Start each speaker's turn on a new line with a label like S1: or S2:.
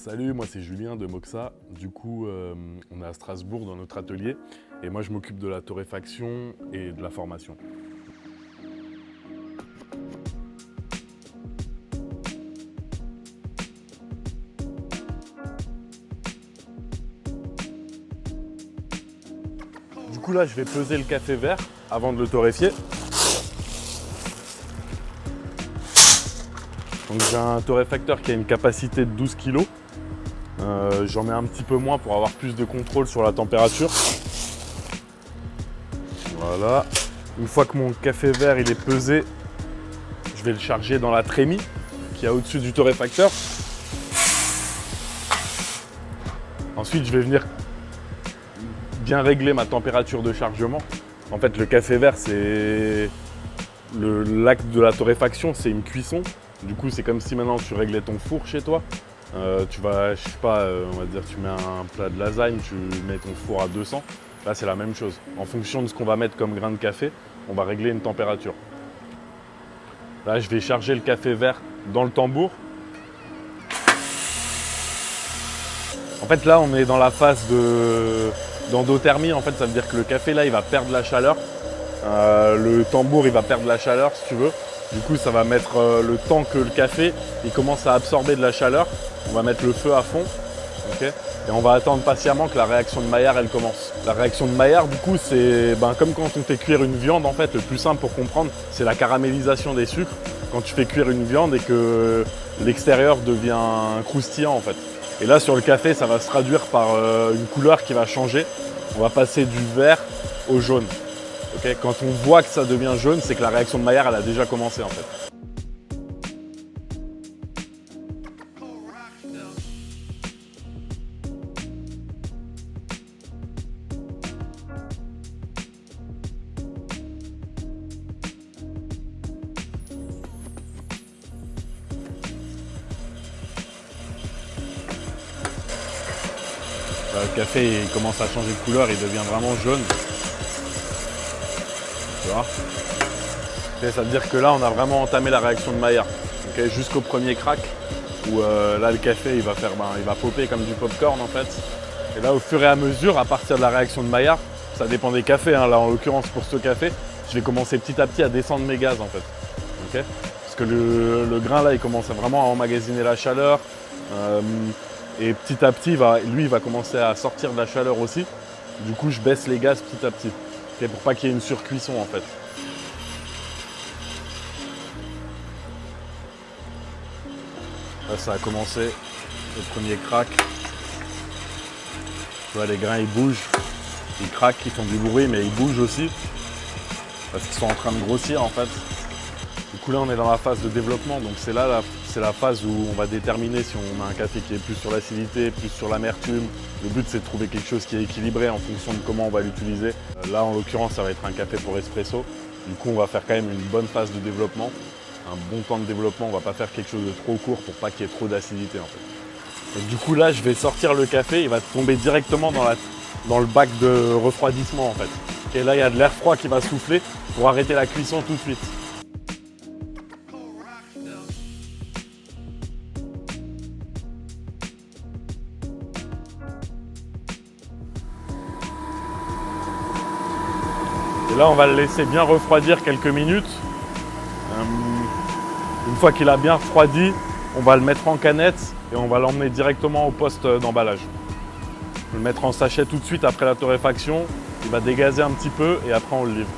S1: Salut, moi c'est Julien de Moxa. Du coup, on est à Strasbourg dans notre atelier et moi je m'occupe de la torréfaction et de la formation. Du coup là, je vais peser le café vert avant de le torréfier. Donc j'ai un torréfacteur qui a une capacité de 12 kg. J'en mets un petit peu moins pour avoir plus de contrôle sur la température. Voilà. Une fois que mon café vert il est pesé, je vais le charger dans la trémie qui est au-dessus du torréfacteur. Ensuite, je vais venir bien régler ma température de chargement. En fait, le café vert, c'est l'acte de la torréfaction, c'est une cuisson. Du coup, c'est comme si maintenant tu réglais ton four chez toi. Tu vas, je sais pas, on va dire, tu mets un plat de lasagne, tu mets ton four à 200. Là, c'est la même chose. En fonction de ce qu'on va mettre comme grain de café, on va régler une température. Là, je vais charger le café vert dans le tambour. En fait, là, on est dans la phase d'endothermie. En fait, ça veut dire que le café, là, il va perdre la chaleur. Le tambour, il va perdre la chaleur, si tu veux. Du coup, ça va mettre le temps que le café, il commence à absorber de la chaleur. On va mettre le feu à fond. Okay, et on va attendre patiemment que la réaction de Maillard, elle commence. La réaction de Maillard, du coup, c'est comme quand on fait cuire une viande, en fait. Le plus simple pour comprendre, c'est la caramélisation des sucres. Quand tu fais cuire une viande et que l'extérieur devient croustillant, en fait. Et là, sur le café, ça va se traduire par une couleur qui va changer. On va passer du vert au jaune. Okay, quand on voit que ça devient jaune, c'est que la réaction de Maillard, elle a déjà commencé, en fait. Là, le café il commence à changer de couleur, il devient vraiment jaune. Tu vois, okay, ça veut dire que là, on a vraiment entamé la réaction de Maillard. Okay, jusqu'au premier crack, où là, le café, il va popper comme du popcorn, en fait. Et là, au fur et à mesure, à partir de la réaction de Maillard, ça dépend des cafés, hein, là, en l'occurrence, pour ce café, je vais commencer petit à petit à descendre mes gaz, en fait. Okay, parce que le grain, là, il commence vraiment à emmagasiner la chaleur. Et petit à petit, lui, il va commencer à sortir de la chaleur aussi. Du coup, je baisse les gaz petit à petit, okay, pour pas qu'il y ait une surcuisson, en fait. Là, ça a commencé, le premier crack. Tu vois, les grains, ils bougent, ils craquent, ils font du bruit, mais ils bougent aussi. Parce qu'ils sont en train de grossir, en fait. Du coup, là, on est dans la phase de développement. Donc, c'est la phase où on va déterminer si on a un café qui est plus sur l'acidité, plus sur l'amertume. Le but, c'est de trouver quelque chose qui est équilibré en fonction de comment on va l'utiliser. Là, en l'occurrence, ça va être un café pour espresso. Du coup, on va faire quand même une bonne phase de développement. Un bon temps de développement, on va pas faire quelque chose de trop court pour pas qu'il y ait trop d'acidité, en fait. Et du coup, là, je vais sortir le café, il va tomber directement dans le bac de refroidissement, en fait. Et là, il y a de l'air froid qui va souffler pour arrêter la cuisson tout de suite. Et là, on va le laisser bien refroidir quelques minutes. Une fois qu'il a bien refroidi, on va le mettre en canette et on va l'emmener directement au poste d'emballage. On va le mettre en sachet tout de suite après la torréfaction. Il va dégazer un petit peu et après on le livre.